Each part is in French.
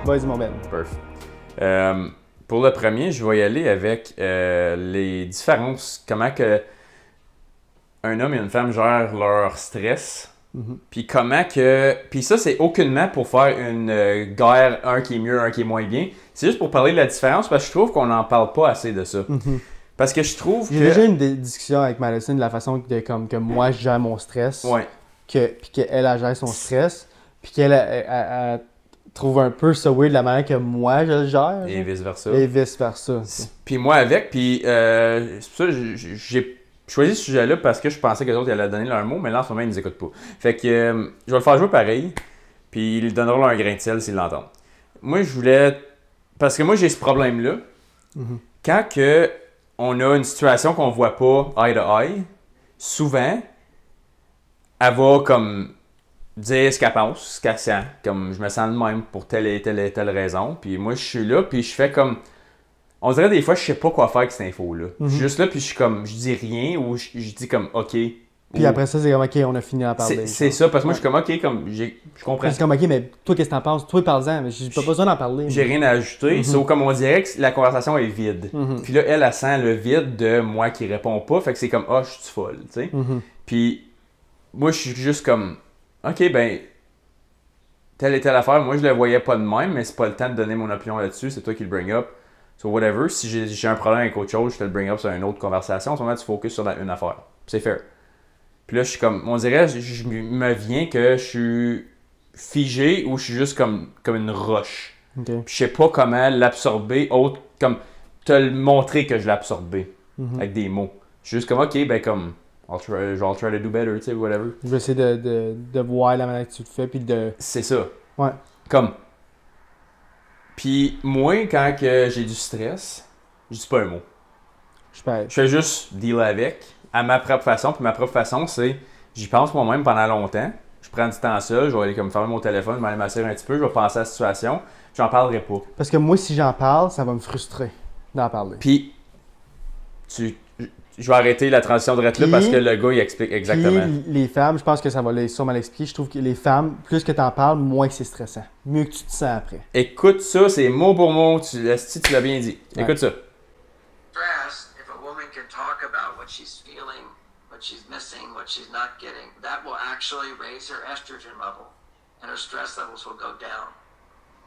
Vas-y, mon Ben. Parfait. Pour le premier, je vais y aller avec les différences. Comment que un homme et une femme gèrent leur stress. Puis comment que... Puis ça, c'est aucunement pour faire une guerre, un qui est mieux, un qui est moins bien. C'est juste pour parler de la différence parce que je trouve qu'on n'en parle pas assez de ça. Parce que je trouve que... J'ai déjà eu une discussion avec Madison de la façon que moi, je gère mon stress. Ouais. Puis qu'elle elle gère son stress. Puis qu'elle elle trouve un peu ça weird de la manière que moi, je le gère. Et vice-versa. Et vice-versa. Puis moi avec, puis c'est pour ça que j'ai choisi ce sujet-là parce que je pensais que les autres allaient donner leur mot, mais là en ce moment ils nous écoutent pas. Fait que je vais le faire jouer pareil, puis ils donneront un grain de sel s'ils l'entendent. Moi je voulais, parce que moi j'ai ce problème-là, quand que on a une situation qu'on voit pas eye to eye, souvent elle va comme dire ce qu'elle pense, ce qu'elle sent, comme je me sens de même pour telle et telle raison, puis moi je suis là, puis je fais comme... On dirait des fois, je sais pas quoi faire avec cette info-là. Je suis juste là, puis je suis comme, je dis rien, ou je dis comme, OK. Puis après ça, c'est comme, OK, on a fini à parler. C'est ça, parce que moi, je suis comme, OK, comme, je comprends. C'est comme, OK, mais toi, qu'est-ce que t'en penses? Toi, parle-en, mais j'ai pas besoin d'en parler. J'ai rien à ajouter, sauf comme on dirait que la conversation est vide. Puis là, elle sent le vide de moi qui réponds pas, fait que c'est comme, ah, je suis folle, tu sais. Puis moi, je suis juste comme, OK, ben, telle et telle affaire, moi, je le voyais pas de même, mais c'est pas le temps de donner mon opinion là-dessus, c'est toi qui le bring up. So whatever, si j'ai un problème avec autre chose, je te le bring up sur une autre conversation. En ce moment, tu focuses sur une affaire. C'est fair. Puis là, je suis comme, on dirait, je me vient que je suis figé ou je suis juste comme une roche. Okay. Puis je sais pas comment l'absorber autre, comme te le montrer que je l'ai absorbé avec des mots. Je suis juste comme, OK, ben comme, I'll try to do better, tu sais, whatever. Je vais essayer de voir la manière que tu le fais, puis de... C'est ça. Ouais. Comme... Puis moi, quand que j'ai du stress, je dis pas un mot. Je fais juste deal avec, à ma propre façon. Puis ma propre façon, c'est, j'y pense moi-même pendant longtemps. Je prends du temps seul, je vais aller comme fermer mon téléphone, je vais aller m'asseoir un petit peu, je vais penser à la situation. J'en parlerai pas. Parce que moi, si j'en parle, ça va me frustrer d'en parler. Puis, je vais arrêter la transition de là parce que le gars, il explique exactement. Puis les femmes, je pense que ça va sûrement l'expliquer. Je trouve que les femmes, plus que tu en parles, moins que c'est stressant. Mieux que tu te sens après. Écoute ça, c'est mot pour mot. Tu l'as bien dit. Ouais. Écoute ça. Stress, if a woman can talk about what she's feeling, what she's missing, what she's not getting, that will actually raise her estrogen level and her stress levels will go down.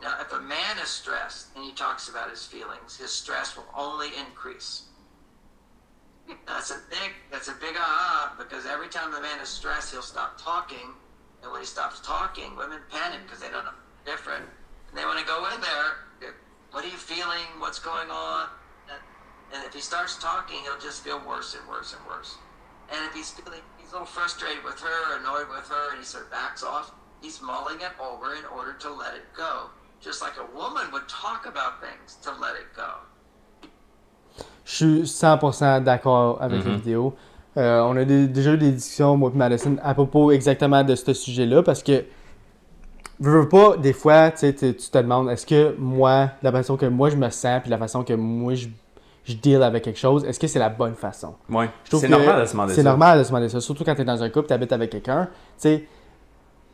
Now, if a man is stressed and he talks about his feelings, his stress will only increase. That's a big aha, because every time the man is stressed, he'll stop talking. And when he stops talking, women panic because they don't know different. And they want to go in there, what are you feeling? What's going on? And if he starts talking, he'll just feel worse and worse and worse. And if he's a little frustrated with her, annoyed with her, and he sort of backs off, he's mulling it over in order to let it go. Just like a woman would talk about things to let it go. Je suis 100% d'accord avec la vidéo. On a déjà eu des discussions, moi et Madison, à propos exactement de ce sujet-là, parce que, veux pas, des fois, tu te demandes, est-ce que moi, la façon que moi je me sens, puis la façon que moi je deal avec quelque chose, est-ce que c'est la bonne façon? Oui, c'est normal de se demander ça. C'est normal de se demander ça, surtout quand tu es dans un couple, tu habites avec quelqu'un. Tu sais,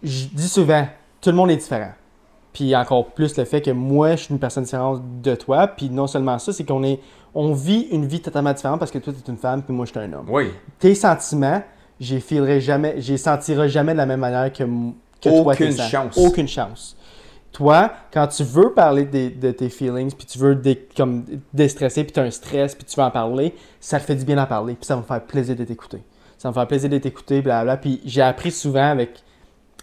je dis souvent, tout le monde est différent. Puis encore plus le fait que moi, je suis une personne différente de toi. Puis non seulement ça, c'est on vit une vie totalement différente parce que toi, tu es une femme puis moi, je suis un homme. Oui. Tes sentiments, j'y sentirai jamais de la même manière que toi. Aucune chance. Aucune chance. Toi, quand tu veux parler de tes feelings, puis tu veux déstresser, puis tu as un stress, puis tu veux en parler, ça te fait du bien d'en parler, puis ça va me faire plaisir de t'écouter. Ça va me faire plaisir de t'écouter, blablabla. Puis j'ai appris souvent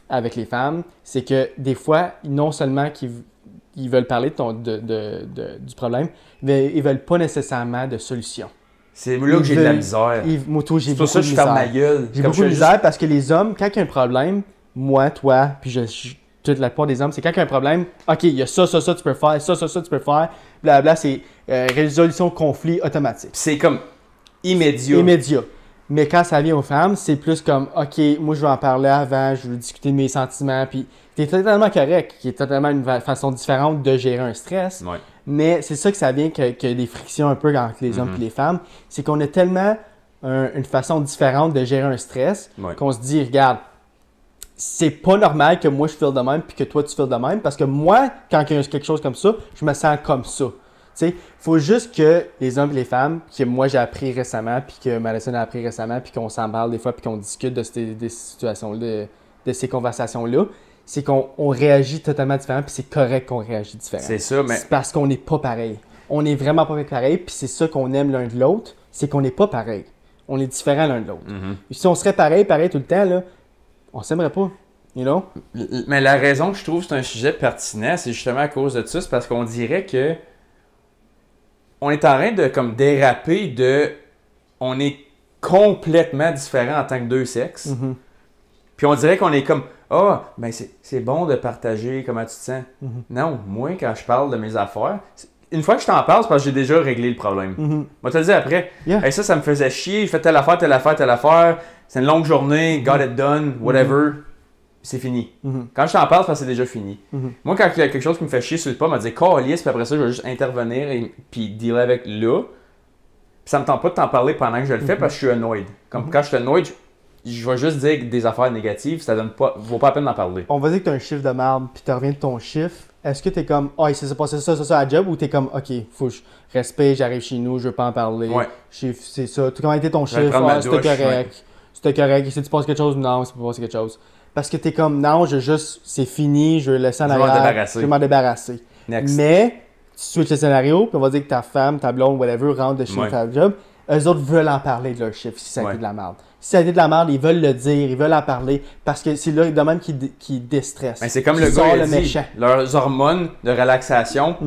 avec les femmes, c'est que des fois, non seulement qu'ils veulent parler du problème, mais ils veulent pas nécessairement de solution. C'est là que j'ai de la misère. C'est pour ça que je ferme ma gueule. J'ai beaucoup de misère parce que les hommes, quand il y a un problème, moi, toi, puis toute la plupart des hommes, c'est quand il y a un problème, OK, il y a ça, tu peux faire, ça, tu peux faire, blablabla, c'est résolution de conflit automatique. C'est comme immédiat. Mais quand ça vient aux femmes, c'est plus comme, OK, moi je vais en parler avant, je veux discuter de mes sentiments, puis t'es totalement correct, qui est totalement une façon différente de gérer un stress. Ouais. Mais c'est ça que ça vient qu'il y a des frictions un peu entre les hommes et les femmes, c'est qu'on a tellement une façon différente de gérer un stress qu'on se dit, regarde, c'est pas normal que moi je feel de même puis que toi tu feels de même parce que moi, quand il y a quelque chose comme ça, je me sens comme ça. Tu sais, faut juste que les hommes et les femmes, que moi j'ai appris récemment puis que Madison a appris récemment puis qu'on s'en parle des fois puis qu'on discute de des situations-là, de ces conversations-là, c'est qu'on réagit totalement différent puis c'est correct qu'on réagit différent. C'est ça, mais... C'est parce qu'on n'est pas pareil. On n'est vraiment pas pareil puis c'est ça qu'on aime l'un de l'autre, c'est qu'on n'est pas pareil. On est différents l'un de l'autre. Si on serait pareil tout le temps, là, on s'aimerait pas, you know? Mais la raison que je trouve que c'est un sujet pertinent, c'est justement à cause de ça. C'est parce qu'on dirait que on est en train de comme déraper de... On est complètement différents en tant que deux sexes. Puis on dirait qu'on est comme... ben c'est bon de partager comment tu te sens. Non, moi, quand je parle de mes affaires... Une fois que je t'en parle, c'est parce que j'ai déjà réglé le problème. Moi, te le dire après. Yeah. Hey, ça me faisait chier. Je fais telle affaire, telle affaire, telle affaire. C'est une longue journée. Got it done. Whatever. C'est fini. Quand je t'en parle, c'est parce que c'est déjà fini. Moi, quand il y a quelque chose qui me fait chier sur le pas, je me dis calice, puis après ça, je vais juste intervenir et puis dealer avec là. Puis ça me tente pas de t'en parler pendant que je le fais parce que je suis annoyed. Comme quand je suis annoyed, je vais juste dire des affaires négatives. Ça donne pas, vaut pas la peine d'en parler. On va dire que tu as un chiffre de merde puis tu reviens de ton chiffre. Est-ce que t'es comme, il s'est passé ça à la job ou t'es comme, ok, faut que je respecte, j'arrive chez nous, je veux pas en parler. Ouais. C'est ça. Comment était ton Je vais chiffre? prendre ma C'était douche, correct. C'était correct. Si tu passes quelque chose, non, c'est pas passé quelque chose. Parce que t'es comme, non, c'est fini, je vais le laisser en arrière. Je vais m'en débarrasser. Next. Mais, tu switches le scénario, puis on va dire que ta femme, ta blonde, whatever, rentre de chez nous faire le job. Eux autres veulent en parler de leur chiffre si ça a été de la merde. Si ça a été de la merde, ils veulent le dire, ils veulent en parler parce que c'est là de même qui déstresse. Ben, c'est comme le gars il dit, leurs hormones de relaxation,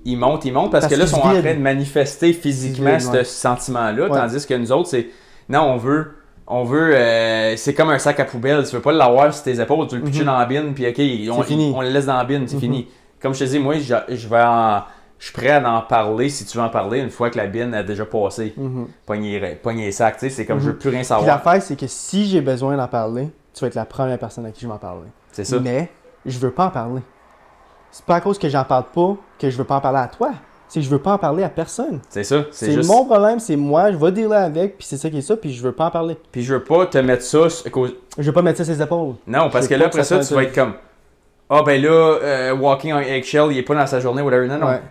ils montent parce que là, ils sont en train de manifester physiquement ce sentiment-là, tandis que nous autres, c'est non, on veut c'est comme un sac à poubelle, tu veux pas l'avoir sur tes épaules, tu veux le pitcher dans la bine, puis ok, on le laisse dans la bine, c'est fini. Comme je te dis, moi, je suis prêt à en parler si tu veux en parler une fois que la bine a déjà passé. Pogner les sacs, tu sais, c'est comme je veux plus rien Puis savoir. l'affaire, c'est que si j'ai besoin d'en parler, tu vas être la première personne à qui je vais en parler. C'est ça. Mais je veux pas en parler. C'est pas à cause que j'en parle pas que je veux pas en parler à toi. C'est que je veux pas en parler à personne. C'est ça. C'est juste... mon problème, c'est moi, je vais dealer avec, puis c'est ça qui est ça, puis je veux pas en parler. Puis je veux pas te mettre ça... Je veux pas mettre ça sur ses épaules. Non, parce que là, après ça, tu vas être comme... ben là, walking on eggshell, il est pas dans sa journée, whatever. Non. Ouais.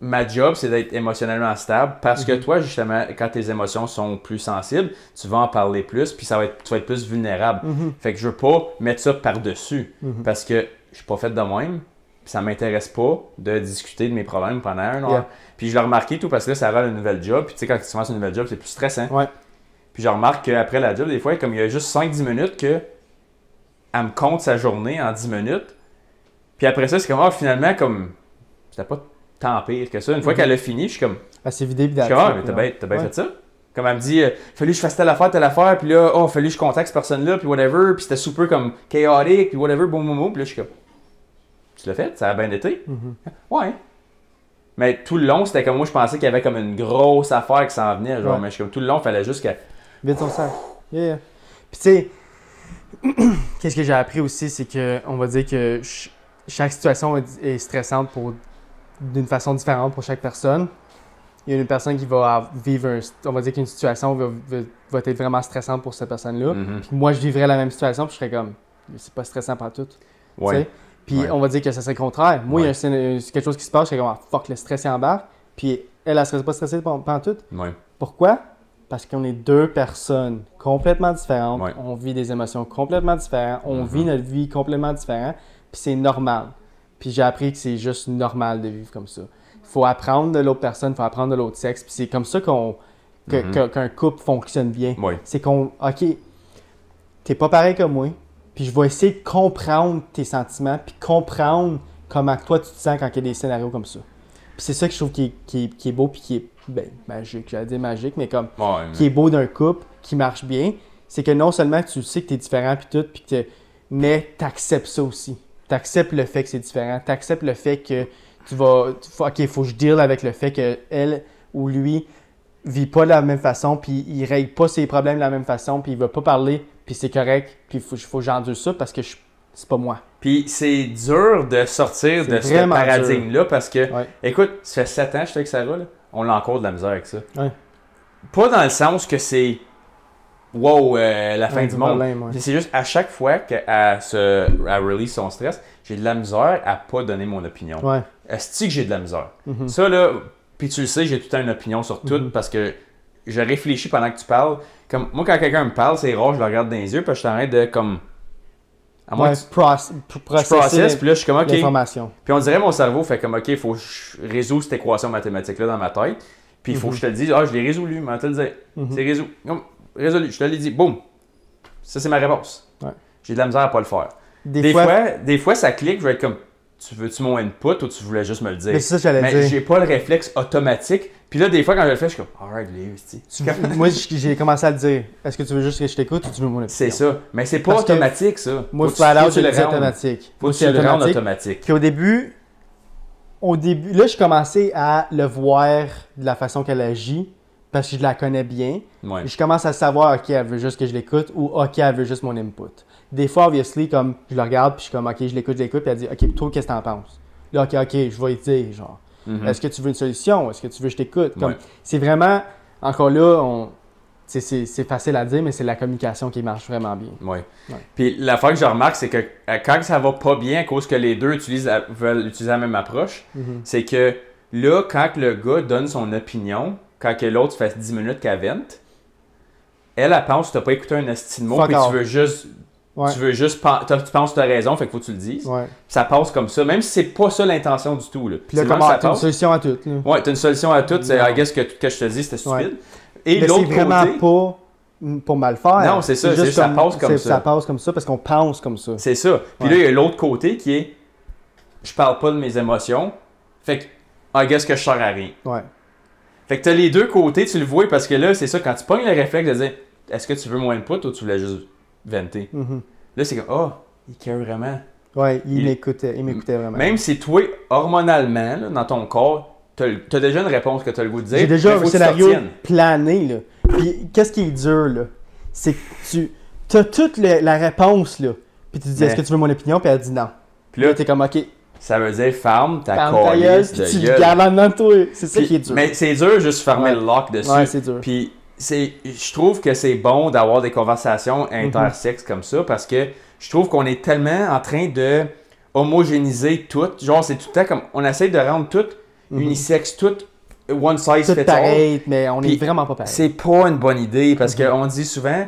Ma job, c'est d'être émotionnellement stable parce que toi, justement, quand tes émotions sont plus sensibles, tu vas en parler plus, puis tu vas être plus vulnérable. Fait que je veux pas mettre ça par-dessus parce que je suis pas fait de même, puis ça m'intéresse pas de discuter de mes problèmes pendant un heure. Puis je l'ai remarqué tout parce que là, ça va une nouvelle job, puis tu sais, quand tu commences une nouvelle job, c'est plus stressant. Puis je remarque qu'après la job, des fois, comme il y a juste 5-10 minutes que elle me compte sa journée en 10 minutes, puis après ça, c'est comme, finalement, comme, c'était pas tant pire que ça. Une fois qu'elle a fini, je suis comme... c'est vidé, je suis comme, mais t'as bien fait ça. Comme elle me dit, fallu que je fasse telle affaire, puis là, fallu que je contacte cette personne-là, puis whatever, puis c'était super comme chaotique, puis whatever, boum, boum, boum, puis là, je suis comme, tu l'as fait? Ça a bien été? Ouais. Mais tout le long, c'était comme moi, je pensais qu'il y avait comme une grosse affaire qui s'en venait, genre, mais je suis comme, tout le long, il fallait juste qu'elle... Vide son sac. Puis tu sais, qu'est-ce que j'ai appris aussi, c'est que, on va dire que chaque situation est stressante d'une façon différente pour chaque personne. Il y a une personne qui va vivre, on va dire qu'une situation va être vraiment stressante pour cette personne-là. Puis moi, je vivrais la même situation, puis je serais comme, c'est pas stressant par tout. Puis on va dire que ça serait le contraire. Moi, il y a quelque chose qui se passe, je serais comme, fuck, le stress embarque. Puis elle serait pas stressée par tout. Pourquoi? Parce qu'on est deux personnes complètement différentes. On vit des émotions complètement différentes. On vit notre vie complètement différente. Puis c'est normal. Puis j'ai appris que c'est juste normal de vivre comme ça. Il faut apprendre de l'autre personne, il faut apprendre de l'autre sexe. Puis c'est comme ça qu'un couple fonctionne bien. C'est OK, t'es pas pareil que moi, puis je vais essayer de comprendre tes sentiments, puis comprendre comment toi tu te sens quand il y a des scénarios comme ça. Puis c'est ça que je trouve qui est beau, puis qui est magique. J'allais dire magique, mais comme qui est beau d'un couple, qui marche bien. C'est que non seulement tu sais que t'es différent, puis tout, mais t'acceptes ça aussi. T'acceptes le fait que c'est différent. T'acceptes le fait que OK, il faut que je deal avec le fait qu'elle ou lui vit pas de la même façon, puis il règle pas ses problèmes de la même façon, puis il va pas parler, puis c'est correct, puis il faut que j'endure ça parce que c'est pas moi. Puis c'est dur de sortir de ce paradigme-là parce que, écoute, ça fait 7 ans que je suis avec Sarah, là, on a encore de la misère avec ça. Pas dans le sens que c'est wow, la fin Un du monde. problème, ouais. C'est juste à chaque fois qu'elle release son stress, j'ai de la misère à pas donner mon opinion. Ouais. Est-ce que j'ai de la misère? Ça, là, puis tu le sais, j'ai tout le temps une opinion sur tout parce que je réfléchis pendant que tu parles. Comme, moi, quand quelqu'un me parle, c'est rare, je le regarde dans les yeux, puis je suis en train de, comme... À moins Ouais, que tu- je processer processe, puis là, je suis comme, OK. l'information. Puis on dirait mon cerveau fait comme, OK, il faut que je résoudre cette équation mathématique-là dans ma tête. Puis il faut que je te le dise, je l'ai résolu, mais te le dire. C'est résolu. Résolu, je te l'ai dit, boum. Ça, c'est ma réponse. Ouais. J'ai de la misère à pas le faire. Des fois, ça clique, je vais être comme, tu veux-tu mon input ou tu voulais juste me le dire? Mais c'est ça que j'allais Mais dire. j'ai pas le réflexe automatique. Puis là, des fois, quand je le fais, je suis comme, alright, je l'ai eu, c'est-tu. Moi, j'ai commencé à le dire. Est-ce que tu veux juste que je t'écoute ou tu veux mon opinion? C'est ça. Mais c'est pas Parce que automatique, ça. Moi, Faut que flat out, tu je le le dis rendes. automatique. Faut que tu le rendes automatique. Puis au début, là, je commençais à le voir de la façon qu'elle agit parce que je la connais bien. Ouais. Et je commence à savoir, OK, elle veut juste que je l'écoute ou OK, elle veut juste mon input. Des fois, obviously, comme je le regarde puis je suis comme, OK, je l'écoute, puis elle dit, OK, toi, qu'est-ce que t'en penses? Là, OK, je vais y dire, genre, est-ce que tu veux une solution? Est-ce que tu veux que je t'écoute? Comme, Ouais. c'est vraiment, encore là, c'est facile à dire, mais c'est la communication qui marche vraiment bien. Oui. Ouais. Puis l'affaire que je remarque, c'est que quand ça va pas bien, à cause que les deux veulent utiliser la même approche, c'est que là, quand le gars donne son opinion, quand que l'autre fait 10 minutes qu'elle vente, elle pense que tu n'as pas écouté un esti de mot, Fuck puis off. tu veux juste... Ouais. Tu penses que tu as raison, fait qu'il faut que tu le dises. Ouais. Ça passe comme ça, même si c'est pas ça l'intention du tout. Là. Puis là, C'est comme, même ça t'as une passe. solution à tout. Là. Ouais, t'as une solution à tout. C'est, Non. I guess que tout ce que je te dis, c'était stupide. Ouais. Et Mais l'autre c'est vraiment côté, pas pour mal faire. Non, c'est ça, c'est juste juste ça passe comme ça. Ça passe comme ça parce qu'on pense comme ça. c'est ça. Puis Ouais. là, il y a l'autre côté qui est, je parle pas de mes émotions, fait que, I guess que je sers à rien. Ouais. Fait que t'as les deux côtés, tu le vois, parce que là, c'est ça, quand tu pognes le réflexe de dire, est-ce que tu veux mon input ou tu voulais juste venter? Là, c'est comme, il care vraiment. Ouais, il Il- m'écoutait vraiment. Même si toi, hormonalement, là, dans ton corps, t'as déjà une réponse que t'as le goût de dire. J'ai déjà mais un faut que tu scénario t'en tiennes. plané, là. Puis, qu'est-ce qui est dur, là? C'est que tu as toute la réponse, là. Puis tu dis, Mais- est-ce que tu veux mon opinion? Puis elle dit non. Puis là, T'es comme, OK, ça veut dire ferme ta ferme ta gueule, calice puis de tu le gueule. gardes en dedans de toi. C'est ça Puis- qui est dur. Mais c'est dur juste fermer Ouais. le lock dessus. Ouais, c'est dur. Puis je trouve que c'est bon d'avoir des conversations intersexes comme ça parce que je trouve qu'on est tellement en train de homogénéiser tout. Genre, c'est tout le temps comme on essaie de rendre tout unisexe, tout one size Tout fits all. pareil, mais on Puis est vraiment pas pareil. C'est pas une bonne idée parce qu'on dit souvent,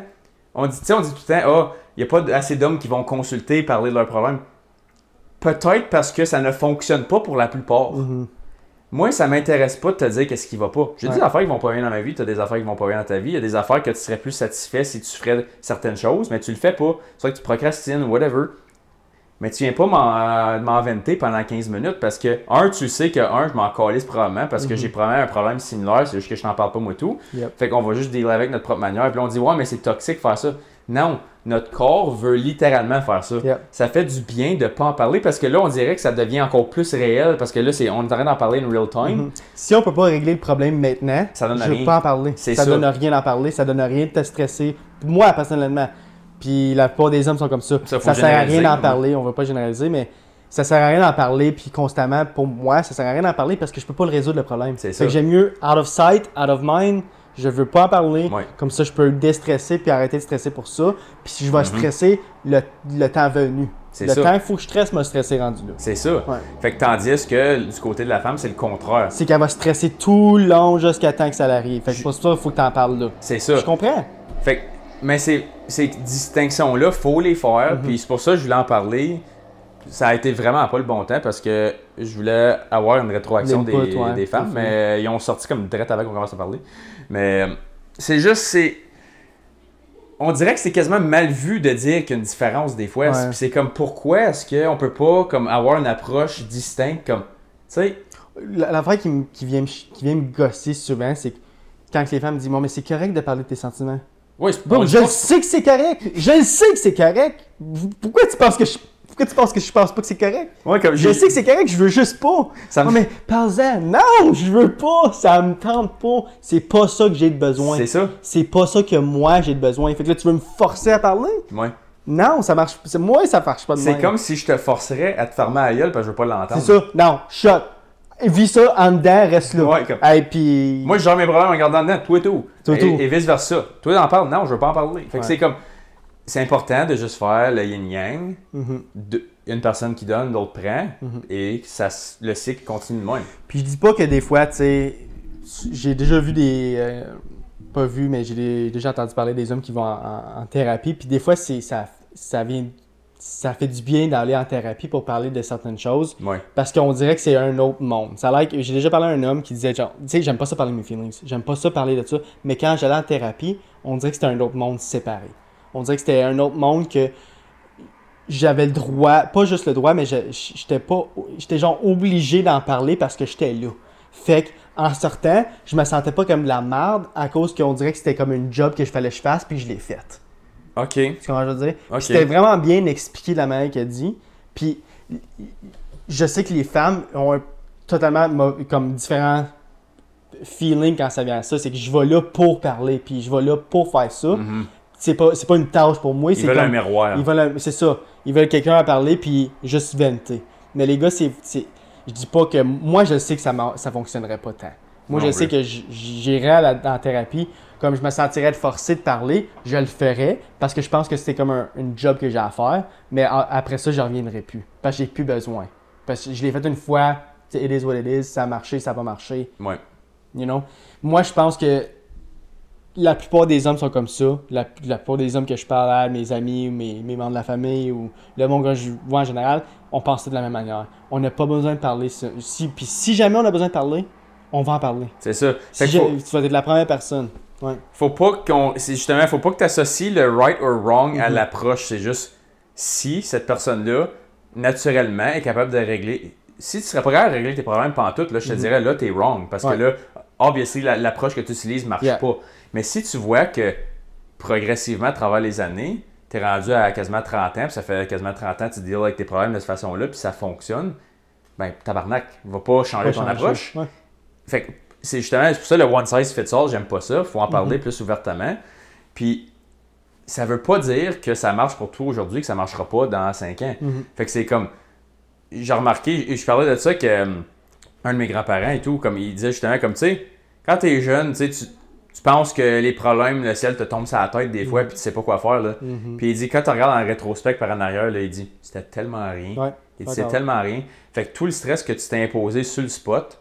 on dit tout le temps, il n'y a pas assez d'hommes qui vont consulter, parler de leurs problèmes. Peut-être parce que ça ne fonctionne pas pour la plupart. Moi, ça m'intéresse pas de te dire qu'est-ce qui va pas. J'ai des affaires qui vont pas bien dans ma vie, tu as des affaires qui vont pas bien dans ta vie, il y a des affaires que tu serais plus satisfait si tu ferais certaines choses, mais tu le fais pas. C'est vrai que tu procrastines ou whatever. Mais tu viens pas m'en vanter pendant 15 minutes parce que, tu sais que, je m'en calisse probablement parce que j'ai probablement un problème similaire, c'est juste que je t'en parle pas moi tout. Yep. Fait qu'on va juste dealer avec notre propre manière. Puis là, on dit, ouais, mais c'est toxique faire ça. Non, notre corps veut littéralement faire ça. Yep. Ça fait du bien de pas en parler parce que là, on dirait que ça devient encore plus réel parce que là, on est en train d'en parler in real time. Si on peut pas régler le problème maintenant, Ça donne je veux rien. pas en parler. C'est Ça ça. donne rien d'en parler, ça donne rien de te stresser. Moi, personnellement. Puis la plupart des hommes sont comme ça. Ça, faut Ça sert à rien généraliser, d'en ouais. parler, on va pas généraliser, mais ça sert à rien d'en parler, puis constamment, pour moi, ça sert à rien d'en parler parce que je peux pas le résoudre le problème. C'est Fait ça. que j'aime mieux out of sight, out of mind. Je veux pas en parler. Ouais. Comme ça, je peux déstresser puis arrêter de stresser pour ça. Puis si je vais stresser, le temps venu. C'est Le ça. temps, il faut que je stresse, me stresser rendu là. C'est ça. Ouais. Fait que tandis que du côté de la femme, c'est le contraire. C'est qu'elle va stresser tout le long jusqu'à temps que ça l'arrive. Fait que pour ça, il faut que tu en parles là. C'est ça. Je comprends. Fait que, mais ces distinctions-là, faut les faire. Puis c'est pour ça que je voulais en parler. Ça a été vraiment pas le bon temps parce que je voulais avoir une rétroaction L'input, des ouais, femmes, tout à mais ils ont sorti comme direct avant qu'on commence à parler. Mais c'est juste, on dirait que c'est quasiment mal vu de dire qu'il y a une différence des fois. Ouais. Puis c'est comme pourquoi est-ce qu'on peut pas comme avoir une approche distincte comme, tu sais, L'affaire qui vient me gosser souvent, c'est que quand les femmes disent, bon, mais c'est correct de parler de tes sentiments. ouais, Bon, je le sais que c'est correct. Je le sais que c'est correct. Pourquoi tu penses que je pense pas que c'est correct? ouais, comme Je sais que c'est correct, je veux juste pas. Ça me- Non, mais parle-en. Non, je veux pas. Ça me tente pas. C'est pas ça que j'ai de besoin. C'est ça. C'est pas ça que moi j'ai de besoin. Fait que là, tu veux me forcer à parler? Ouais. Non, ça marche. Moi, ça marche pas de C'est même. comme si je te forcerais à te fermer la gueule parce que je veux pas l'entendre. C'est ça. Non, shut. vis ça en dedans, reste là. Ouais, comme- Hey, puis... Moi, je gère mes problèmes en regardant dedans, toi et tout. Toi et tout. Et vice-versa. Toi, t'en parles? Non, je veux pas en parler. Fait que Ouais. c'est comme... C'est important de juste faire le yin-yang. Mhm. Une personne qui donne, l'autre prend. Et que le cycle continue de même. Puis je dis pas que des fois, tu sais, j'ai déjà vu pas vu, mais déjà entendu parler des hommes qui vont en thérapie. Puis des fois, ça fait du bien d'aller en thérapie pour parler de certaines choses. Ouais. Parce qu'on dirait que c'est un autre monde. Ça a l'air que j'ai déjà parlé à un homme qui disait genre, tu sais, j'aime pas ça parler de mes feelings. J'aime pas ça parler de ça. Mais quand j'allais en thérapie, on dirait que c'était un autre monde séparé. On dirait que c'était un autre monde que j'avais le droit, pas juste le droit, mais j'étais genre obligé d'en parler parce que j'étais là. Fait que, en sortant, je me sentais pas comme de la merde à cause qu'on dirait que c'était comme une job que je fallait que je fasse puis je l'ai faite. OK. Tu comprends ce que je veux dire? Ok. Puis c'était vraiment bien expliqué de la manière qu'elle dit. Puis je sais que les femmes ont totalement comme différents feelings quand ça vient à ça. C'est que je vais là pour parler, puis je vais là pour faire ça. Mhm. C'est pas une tâche pour moi. Ils veulent un miroir. C'est ça. Ils veulent quelqu'un à parler puis juste venter. Mais les gars, je dis pas que... Moi, je sais que ça fonctionnerait pas tant. Moi, Non je sais plus. que j'irais en thérapie. Comme je me sentirais de forcer de parler, je le ferais parce que je pense que c'était comme une job que j'ai à faire. Mais après ça, je reviendrai plus. Parce que j'ai plus besoin. Parce que je l'ai fait une fois. It is what it is. Ça a marché, ça n'a pas marché. Ouais. You know? Moi, je pense que la plupart des hommes sont comme ça. La plupart des hommes que je parle à, mes amis, mes membres de la famille ou le monde que je vois en général, on pense de la même manière. On n'a pas besoin de parler. Puis si jamais on a besoin de parler, on va en parler. C'est ça. Fait que Tu vas être la première personne. Ouais. faut pas que tu associes le right or wrong à l'approche. C'est juste si cette personne-là, naturellement, est capable de régler. Si tu serais pas capable de régler tes problèmes pantoute, là, je te dirais là, t'es wrong. Parce que là, obviously, l'approche que tu utilises marche pas. Mais si tu vois que progressivement, à travers les années, t'es rendu à quasiment 30 ans, puis ça fait quasiment 30 ans que tu deals avec tes problèmes de cette façon-là, puis ça fonctionne, ben tabarnak, va pas changer ton approche. Ouais. Fait que c'est pour ça le one size fits all, j'aime pas ça. Faut en parler plus ouvertement. Puis ça veut pas dire que ça marche pour toi aujourd'hui, que ça marchera pas dans 5 ans. Fait que c'est comme. J'ai remarqué, je parlais de ça que un de mes grands-parents et tout, comme il disait justement comme tu sais, quand t'es jeune, tu penses que les problèmes, le ciel te tombe sur la tête des fois, puis tu sais pas quoi faire. Là. Puis il dit, quand tu regardes en rétrospect par en arrière, là, il dit, c'était tellement rien. Ouais, Il dit, c'est tellement rien. Fait que tout le stress que tu t'es imposé sur le spot,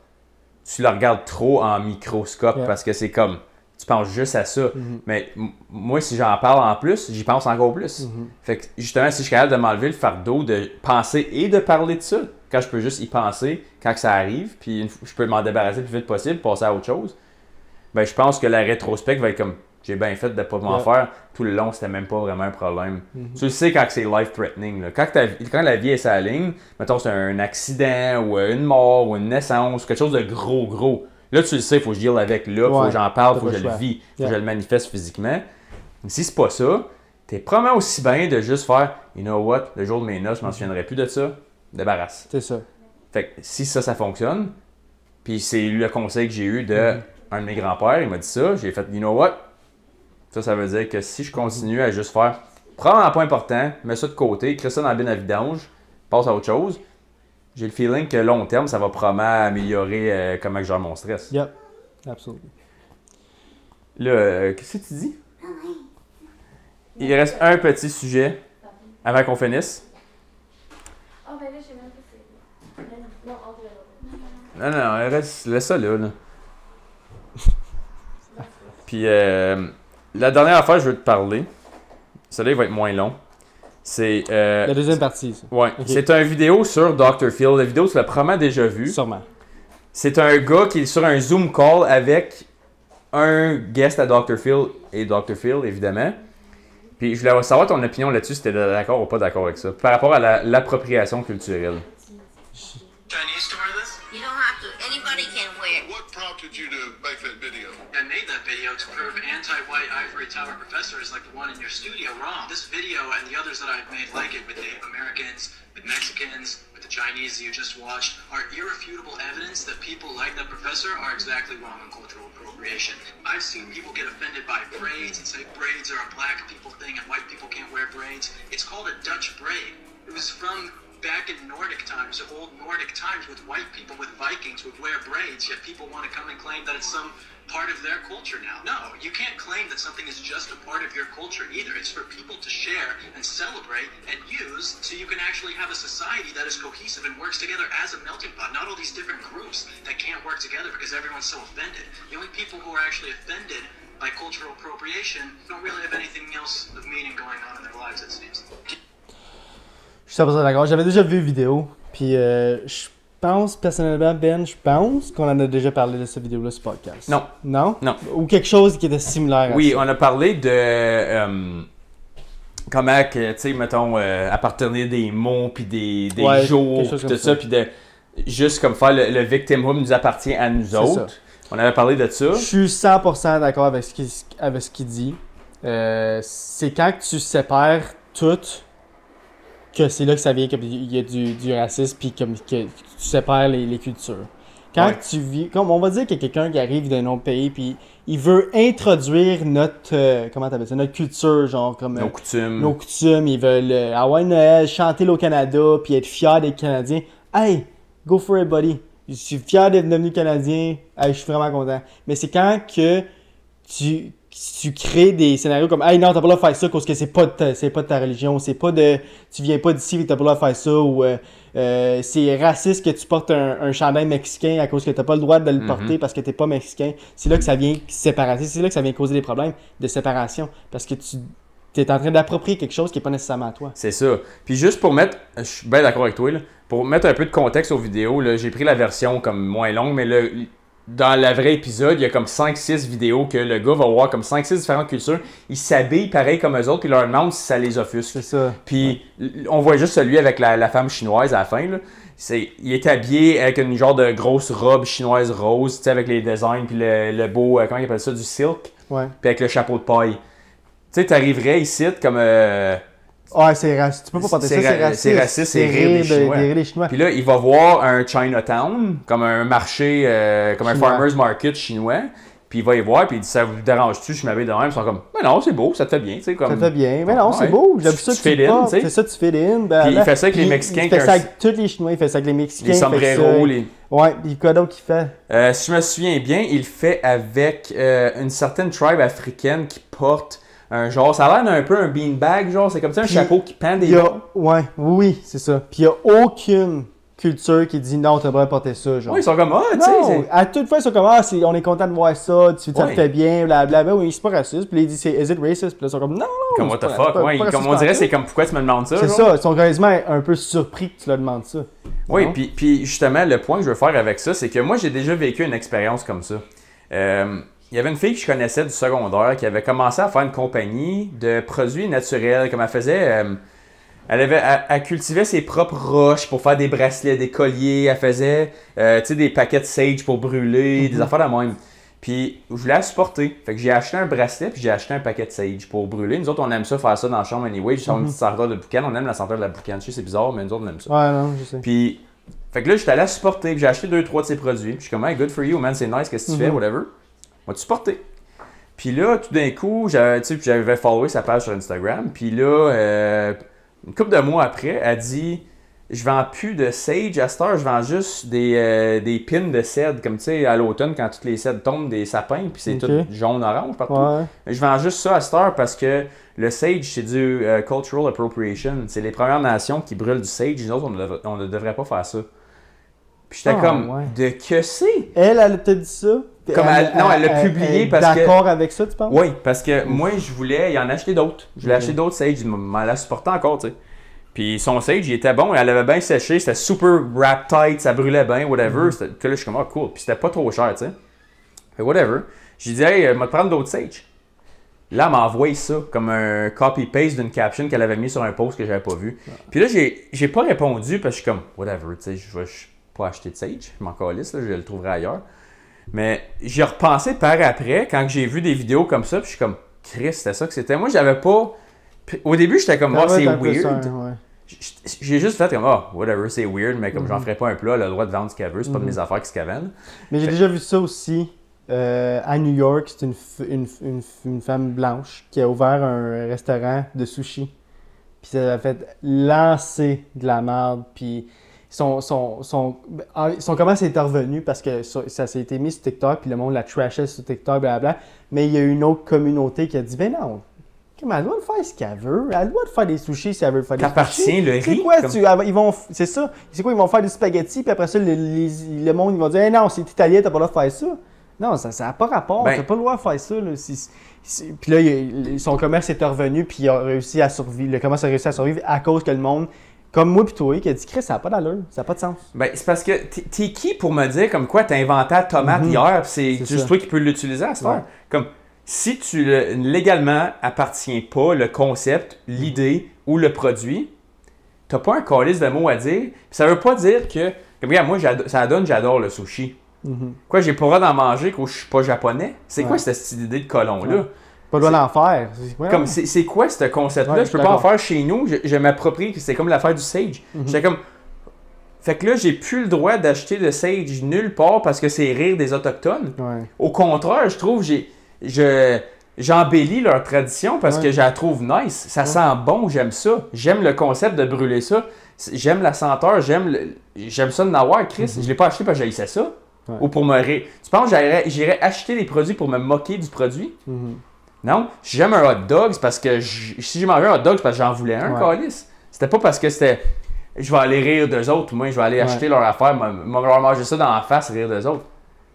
tu le regardes trop en microscope parce que c'est comme, tu penses juste à ça. Mais moi, si j'en parle en plus, j'y pense encore plus. Fait que justement, si je suis capable de m'enlever le fardeau de penser et de parler de ça, quand je peux juste y penser quand que ça arrive, puis je peux m'en débarrasser le plus vite possible, passer à autre chose, ben je pense que la rétrospect va être comme, j'ai bien fait de ne pas m'en faire. Tout le long, c'était même pas vraiment un problème. Tu le sais quand c'est life-threatening. Là. Quand la vie est sa ligne, mettons c'est un accident ou une mort ou une naissance, quelque chose de gros. Là, tu le sais, il faut que je deal avec. Là, il faut que j'en parle, il faut que je le vis, il faut que je le manifeste physiquement. Mais si c'est pas ça, t'es probablement aussi bien de juste faire, you know what, le jour de mes noces, je m'en souviendrai plus de ça, débarrasse. C'est ça. Fait que si ça fonctionne, puis c'est le conseil que j'ai eu de un de mes grands-pères, il m'a dit ça, j'ai fait, you know what, ça veut dire que si je continue à juste faire, probablement pas important, mets ça de côté, crée ça dans la bine à vidange, passe à autre chose, j'ai le feeling que long terme, ça va probablement améliorer comment je gère mon stress. Yep, absolument. Là, qu'est-ce que tu dis? Il reste un petit sujet avant qu'on finisse. Oh, ben là, je sais même pas si c'est. Non, on dirait Non, laisse ça là. Puis la dernière affaire que je veux te parler, celui-là il va être moins long. C'est La deuxième partie, ça. ouais, Ok. c'est une vidéo sur Dr. Phil. La vidéo, tu l'as probablement déjà vue. Sûrement. C'est un gars qui est sur un Zoom call avec un guest à Dr. Phil et Dr. Phil, évidemment. Puis je voulais savoir ton opinion là-dessus, si tu étais d'accord ou pas d'accord avec ça, par rapport à l'appropriation culturelle. Chinese to wear this? You don't have to. Anybody can wear. What prompted you to make that video? I made that video to prove anti-white ivory tower professors like the one in your studio wrong. This video and the others that I've made like it with Native Americans, with Mexicans, with the Chinese you just watched are irrefutable evidence that people like that professor are exactly wrong on cultural appropriation. I've seen people get offended by braids and say braids are a black people thing and white people can't wear braids. It's called a Dutch braid. It was from back in Nordic times, old Nordic times with white people, with Vikings, would wear braids, yet people want to come and claim that it's some part of their culture now. No, you can't claim that something is just a part of your culture either. It's for people to share and celebrate and use so you can actually have a society that is cohesive and works together as a melting pot, not all these different groups that can't work together because everyone's so offended. The only people who are actually offended by cultural appropriation don't really have anything else of meaning going on in their lives, it seems. Je suis 100% d'accord. J'avais déjà vu une vidéo, puis je pense, personnellement, Ben, je pense qu'on en a déjà parlé de cette vidéo-là sur le podcast. Non. Non? Non. Ou quelque chose qui était similaire à Oui, ça. on a parlé de comment, tu sais, mettons, appartenir des mots, puis des jours, puis tout ça, puis de juste comme faire le victimhood nous appartient à nous autres. Ça. On avait parlé de ça. Je suis 100% d'accord avec ce qu'il dit. C'est quand tu sépares tout que c'est là que ça vient qu'il y a du racisme puis que tu sépares les cultures. Quand tu vis, comme on va dire qu'il y a quelqu'un qui arrive d'un autre pays puis il veut introduire notre comment t'appelles ça, notre culture, genre comme nos coutumes. Nos coutumes, ils veulent Noël, chanter au Canada puis être fiers d'être Canadiens. Hey, go for it, buddy. Je suis fier d'être devenu Canadien. Hey, je suis vraiment content. Mais c'est quand que tu crées des scénarios comme hey non t'as pas le droit de faire ça parce que c'est pas de ta religion, c'est pas de tu viens pas d'ici et t'as pas le droit de faire ça ou c'est raciste que tu portes un chandail mexicain à cause que t'as pas le droit de le porter parce que t'es pas mexicain. C'est là que ça vient séparer, c'est là que ça vient causer des problèmes de séparation parce que tu es en train d'approprier quelque chose qui est pas nécessairement à toi. C'est ça. Puis juste pour mettre, je suis bien d'accord avec toi là, pour mettre un peu de contexte aux vidéos, là, j'ai pris la version comme moins longue, mais là dans le vrai épisode, il y a comme 5-6 vidéos que le gars va voir comme 5-6 différentes cultures. Il s'habille pareil comme eux autres, puis il leur demande si ça les offusque. C'est ça. Puis on voit juste celui avec la femme chinoise à la fin. Là. Il est habillé avec une genre de grosse robe chinoise rose, tu sais, avec les designs, puis le beau, comment il appelle ça, du silk. Ouais. Puis avec le chapeau de paille. Tu sais, t'arriverais ici comme... Ouais, c'est raciste. Tu peux pas porter ça, c'est raciste. C'est raciste, c'est rire des Chinois. Puis là, il va voir un Chinatown, comme un marché, comme chinois. Un farmer's market chinois. Puis il va y voir, puis il dit ça vous dérange-tu, je m'habille de même. Ils sont comme, mais non, c'est beau, ça te fait bien. Comme... Ça te fait bien, mais non, c'est beau. J'aime ça que tu portes. C'est ça, tu fais in. Puis il fait ça avec les Mexicains. Il fait ça avec tous les Chinois, il fait ça avec les Mexicains. Les sombreros, les. Ouais, puis quoi d'autre qu'il fait Si je me souviens bien, il fait avec une certaine tribe africaine qui porte. Un genre, ça a l'air d'un peu un beanbag, genre, c'est comme ça, un chapeau qui pend des noms. Ouais, oui, c'est ça. Puis il n'y a aucune culture qui dit non, t'as pas porter ça, genre. Oui, ils sont comme, ah, tu sais. À toute fois, ils sont comme, ah, on est content de voir ça, ça te fait bien, blablabla. Oui, c'est pas raciste. Puis là, il dit, is it racist? Puis là, ils sont comme, non. Comme, what the fuck, ouais. Comme on dirait, c'est comme, pourquoi tu me demandes ça? C'est ça, ils sont quasiment un peu surpris que tu leur demandes ça. Oui, puis justement, le point que je veux faire avec ça, c'est que moi, j'ai déjà vécu une expérience comme ça. Il y avait une fille que je connaissais du secondaire qui avait commencé à faire une compagnie de produits naturels. Comme elle faisait, elle cultivait ses propres roches pour faire des bracelets, des colliers. Elle faisait des paquets de sage pour brûler, des affaires de même. Puis je voulais la supporter. Fait que j'ai acheté un bracelet puis j'ai acheté un paquet de sage pour brûler. Nous autres, on aime ça faire ça dans la chambre anyway. J'ai une petite senteur de boucan. On aime la senteur de la boucan. Je sais, c'est bizarre, mais nous autres, on aime ça. Ouais, non, je sais. Puis, fait que là, j'étais allé la supporter. Puis j'ai acheté 2-3 de ses produits. Puis je suis comme, hey, good for you, man, c'est nice, qu'est-ce que tu fais, whatever. On va te supporter. Puis là, tout d'un coup, j'avais followé sa page sur Instagram. Puis là, une couple de mois après, elle dit je vends plus de sage à cette heure, je vends juste des pins de cèdre. Comme tu sais, à l'automne, quand toutes les cèdres tombent des sapins, puis c'est tout jaune-orange partout. Ouais. Je vends juste ça à cette heure parce que le sage, c'est du cultural appropriation. C'est les Premières Nations qui brûlent du sage. Nous autres, on ne devrait pas faire ça. Puis j'étais de que c'est? Elle t'a dit ça? Comme elle l'a publié parce que... D'accord avec ça, tu penses? Oui, parce que moi, je voulais y en acheter d'autres. Je voulais acheter d'autres sage. Je m'en la supportais encore, tu sais. Puis son sage, il était bon. Elle avait bien séché. C'était super wrap tight. Ça brûlait bien, whatever. Puis là, je suis comme, cool. Puis c'était pas trop cher, tu sais. Fait whatever. J'ai dit, hey, je vais te prendre d'autres sage. Là, elle m'a envoyé ça comme un copy-paste d'une caption qu'elle avait mis sur un post que j'avais pas vu. Puis là, j'ai pas répondu parce que je suis comme, whatever, tu sais, je vais pas acheter de sage. Je m'en calisse, là, je le trouverai ailleurs. Mais j'ai repensé par après, quand j'ai vu des vidéos comme ça, puis je suis comme, Chris, c'était ça que c'était. Moi, j'avais pas... Au début, j'étais comme, c'est weird. J'ai juste fait comme, whatever, c'est weird, mais comme j'en ferais pas un plat, elle a le droit de vendre ce qu'elle veut, c'est pas de mes affaires qui se cavanent. Mais j'ai déjà vu ça aussi à New York. C'est une femme blanche qui a ouvert un restaurant de sushi. puis ça a fait lancer de la merde, puis son commerce est revenu parce que ça s'est été mis sur TikTok, puis le monde la trashait sur TikTok, blablabla. Mais il y a une autre communauté qui a dit, ben non, elle doit faire ce qu'elle veut. Elle doit faire des sushis si elle veut faire des sushis. T'appartiens le riz. C'est quoi, c'est ça. C'est quoi, ils vont faire des spaghettis, puis après ça, le monde, ils vont dire, hey, non, c'est italien, t'as pas le droit de faire ça. Non, ça n'a pas rapport. T'as pas le droit de faire ça. Là. Puis là, son commerce est revenu, puis il a réussi à survivre. Le commerce a réussi à survivre à cause que le monde, comme moi pis toi, qui a dit, Chris, ça n'a pas d'allure, ça n'a pas de sens. Ben, c'est parce que t'es qui pour me dire comme quoi t'as inventé la tomate hier, pis c'est juste toi qui peux l'utiliser à ce faire. Comme, si tu légalement appartiens pas le concept, l'idée ou le produit, t'as pas un calice de mots à dire. Pis ça veut pas dire que, comme regarde, moi, j'adore le sushi. Quoi, j'ai pas le droit d'en manger quand je suis pas japonais? C'est quoi cette idée de colon-là? Pas le droit d'en faire. Comme, c'est quoi ce concept-là? Je peux pas en faire chez nous, je m'approprie, c'est comme l'affaire du sage. J'étais comme... Fait que là, j'ai plus le droit d'acheter de sage nulle part parce que c'est rire des Autochtones. Au contraire, je trouve, j'embellis leur tradition parce que je la trouve nice. Ça sent bon, j'aime ça. J'aime le concept de brûler ça. J'aime la senteur, j'aime ça de n'avoir, Chris. Je l'ai pas acheté parce que j'haïssais ça. Ou pour me rire. Tu penses que j'irais acheter des produits pour me moquer du produit? Non. Si j'aime un hot dog, c'est parce que si j'ai mangé un hot dog, c'est parce que j'en voulais un, calice. C'était pas parce que c'était... Je vais aller rire d'eux autres, moi, je vais aller acheter leur affaire, leur manger ça dans la face, rire d'eux autres.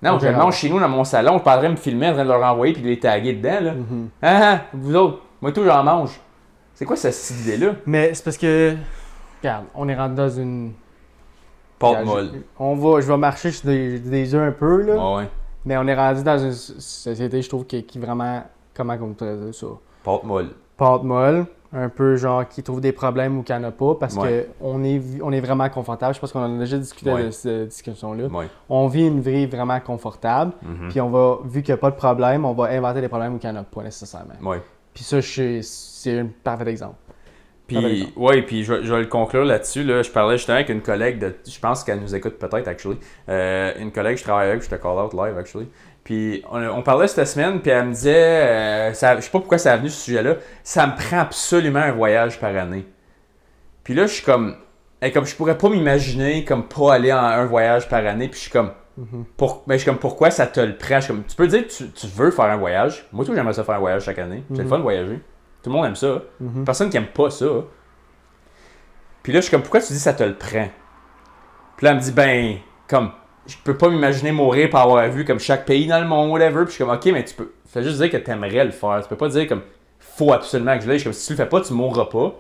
Non, je le mange chez nous dans mon salon, je parlerais de me filmer en train de leur envoyer puis de les taguer dedans, là. Vous autres, moi tout, j'en mange. C'est quoi cette idée-là? Mais c'est parce que, regarde, on est rentré dans une... Pâte molle. Je vais marcher sur des œufs un peu, là. Ouais. Mais on est rendu dans une société, je trouve, qui vraiment... Comment on pourrait dire ça? Pâte molle. Pâte molle. Un peu genre qui trouve des problèmes ou qui n'en a pas parce qu'on est vraiment confortable. Je pense qu'on a déjà discuté de cette discussion-là. On vit une vie vraiment confortable. Puis vu qu'il n'y a pas de problème, on va inventer des problèmes ou qu'il n'y en a pas nécessairement. Puis ça, c'est un parfait exemple. Puis, puis je vais le conclure là-dessus. Là. Je parlais justement avec une collègue, je pense qu'elle nous écoute peut-être, actually. Une collègue, je travaille avec, je te call out live, actually. Puis on parlait cette semaine, puis elle me disait, je sais pas pourquoi ça a venu ce sujet-là, ça me prend absolument un voyage par année. Puis là, je suis comme je pourrais pas m'imaginer comme pas aller en un voyage par année, puis je suis comme, mais je suis comme, pourquoi ça te le prend? Tu peux dire que tu veux faire un voyage. Moi, tout, j'aimerais ça faire un voyage chaque année. C'est le fun de voyager. Tout le monde aime ça. Personne qui aime pas ça. Puis là, je suis comme, pourquoi tu dis que ça te le prend? Puis là, elle me dit, ben, comme... Je peux pas m'imaginer mourir par avoir vu comme chaque pays dans le monde, whatever. Puis je suis comme, ok, mais tu peux. Fais juste dire que t'aimerais le faire. Tu peux pas dire comme, faut absolument que je l'aille. Je suis comme, si tu le fais pas, tu mourras pas.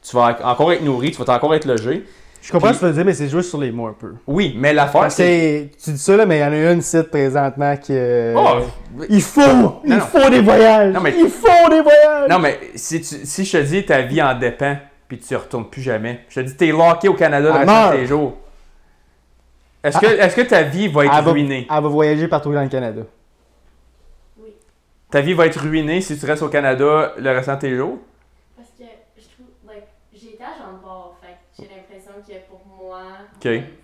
Tu vas encore être nourri, tu vas encore être logé. Je comprends ce que tu veux dire, mais c'est juste sur les mots un peu. Oui, mais l'affaire, c'est. Tu dis ça, là, mais il y en a une site présentement qui. Il faut des voyages! Non, mais... Il faut des voyages! Non, mais si je te dis ta vie en dépend, puis tu y retournes plus jamais. Je te dis, t'es locké au Canada le reste de tes jours. Est-ce que ta vie va être ruinée? Elle va voyager partout dans le Canada. Oui. Ta vie va être ruinée si tu restes au Canada le restant de tes jours? Parce que je trouve, j'ai été à Jean-Paul, fait j'ai l'impression que pour moi,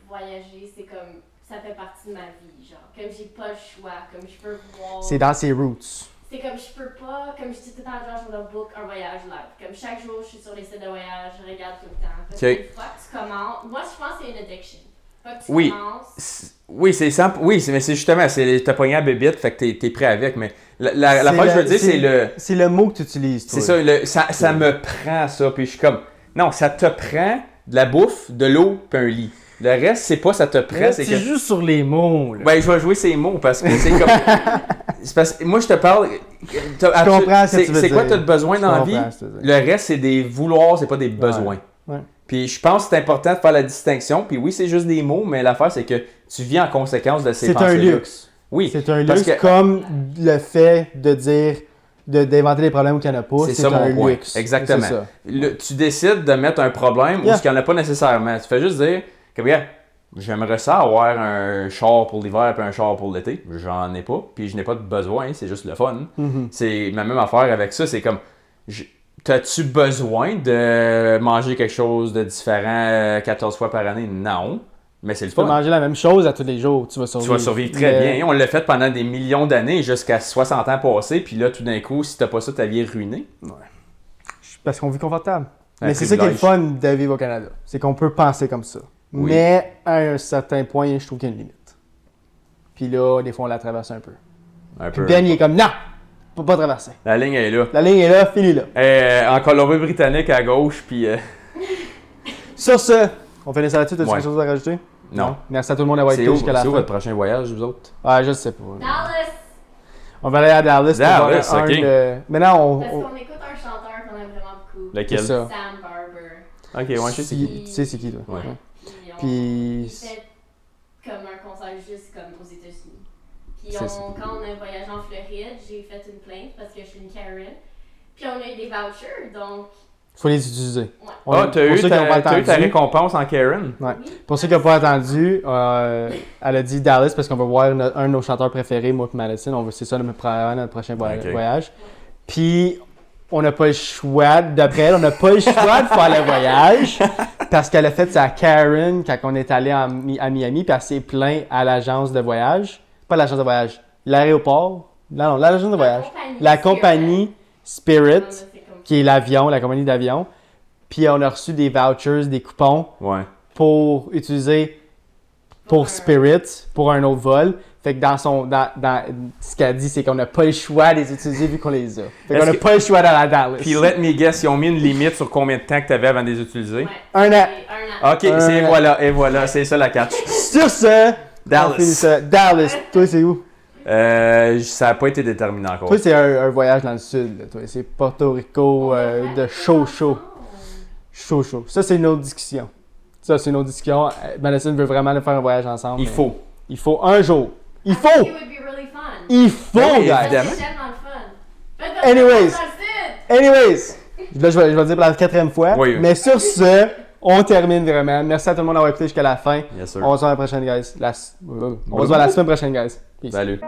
voyager, c'est comme, ça fait partie de ma vie, genre, comme j'ai pas le choix, comme je peux voir... C'est dans ses roots. C'est comme je peux pas, comme je dis tout le temps, genre, je me book un voyage live. Comme chaque jour, je suis sur les sites de voyage, je regarde tout le temps. Parce que une fois que tu commences, moi je pense que c'est une addiction. Oui, c'est simple. Oui, mais c'est justement, t'as pogné à bébite, fait que t'es prêt avec. Mais la fois que je veux dire, c'est le. C'est le mot que tu utilises. C'est ça, ça me prend ça. Puis je suis comme, non, ça te prend de la bouffe, de l'eau, puis un lit. Le reste, c'est pas ça te prend. C'est juste sur les mots. Là. Ben, je vais jouer ces mots parce que c'est comme. C'est parce que moi, je te parle. Je comprends ce que tu veux dire. C'est quoi t'as de besoin dans la vie? Le reste, c'est des vouloirs, c'est pas des besoins. Ouais. Puis je pense que c'est important de faire la distinction. Puis oui, c'est juste des mots, mais l'affaire, c'est que tu vis en conséquence de ces pensées-là. C'est un luxe. Oui. C'est un luxe comme le fait de dire, d'inventer des problèmes où il n'y en a pas. C'est ça mon point. Luxe. Exactement. Tu décides de mettre un problème où il n'y en a pas nécessairement. Tu fais juste dire, que bien, j'aimerais ça avoir un char pour l'hiver et un char pour l'été. J'en ai pas. Puis je n'ai pas de besoin. C'est juste le fun. C'est ma même affaire avec ça. C'est comme... T'as-tu besoin de manger quelque chose de différent 14 fois par année? Non. Mais c'est le fun. Tu peux manger la même chose à tous les jours. Tu vas survivre. Tu vas survivre très bien. On l'a fait pendant des millions d'années jusqu'à 60 ans passés. Puis là, tout d'un coup, si t'as pas ça, ta vie est ruinée. Ouais. Parce qu'on vit confortable. Mais c'est ça qui est le fun de vivre au Canada. C'est qu'on peut penser comme ça. Oui. Mais à un certain point, je trouve qu'il y a une limite. Puis là, des fois, on la traverse un peu. Un Puis peu. Ben, il est comme, non, faut pas traverser. La ligne est là. La ligne est là, finis-là. En Colombie-Britannique à gauche, puis. Sur ce, on finit ça là-dessus. T'as-tu Ouais. quelque chose à rajouter? Non. Merci à tout le monde d'avoir C'est été où, jusqu'à la c'est où fin. votre prochain voyage, vous autres? Ouais, je sais pas. Dallas! On va aller à Dallas. Dallas, pour voir ok. Maintenant, Parce qu'on écoute un chanteur qu'on aime vraiment beaucoup. Lequel? C'est ça. Sam Barber. Ok, ouais, je sais c'est qui. Tu sais c'est qui, toi? Ouais. Puis- Il fait comme un concert juste comme aux États-Unis. Puis C'est ça. quand on a voyagé en Floride, j'ai fait une plainte parce que je suis une Karen. Puis on a eu des vouchers, donc Faut les utiliser. ouais. Ah, t'as eu, Pour ceux qui n'ont pas t'as eu ta entendu- récompense en Karen? Ouais. Oui. Pour ceux qui n'ont pas entendu, elle a dit Dallas parce qu'on va voir un de nos chanteurs préférés, moi et Madison. C'est ça probablement notre prochain Ok. voyage. Puis, on n'a pas le choix, d'après elle, on n'a pas le choix de faire le voyage parce qu'elle a fait sa Karen quand on est allé à Miami, puis elle s'est plainte à l'agence de voyage. Pas l'agence de voyage, l'aéroport. Non, l'agence de voyage. La compagnie Spirit, qui est l'avion, la compagnie d'avion. Puis on a reçu des vouchers, des coupons Ouais. pour utiliser pour Spirit, pour un autre vol. Fait que dans ce qu'elle dit, c'est qu'on n'a pas le choix de les utiliser vu qu'on les a. Fait qu'on Est-ce n'a que- pas le choix d'aller à Dallas. Puis let me guess, ils ont mis une limite sur combien de temps que t'avais avant de les utiliser? Ouais. Un an. Un an. Ok, c'est voilà, c'est ça la catch. Sur ce, Dallas. on finit ça. Dallas. Toi, c'est où? Ça n'a pas été déterminé encore. Toi, c'est un voyage dans le sud. Là, toi. C'est Porto Rico, de chaud. Chaud. Ça, c'est une autre discussion. Madison veut vraiment faire un voyage ensemble. Il mais faut. Il faut un jour. Il I faut! think it would be really fun. Il faut, Oui, guys! évidemment. C'est tellement le fun. Faites Anyways. dans le sud. Anyways, là, je vais le dire pour la 4e fois. Oui. Mais sur ce, on termine vraiment. Merci à tout le monde d'avoir écté jusqu'à la fin. Bien sûr. On se voit la prochaine, guys. On se voit la semaine prochaine, guys. Peace. Salut.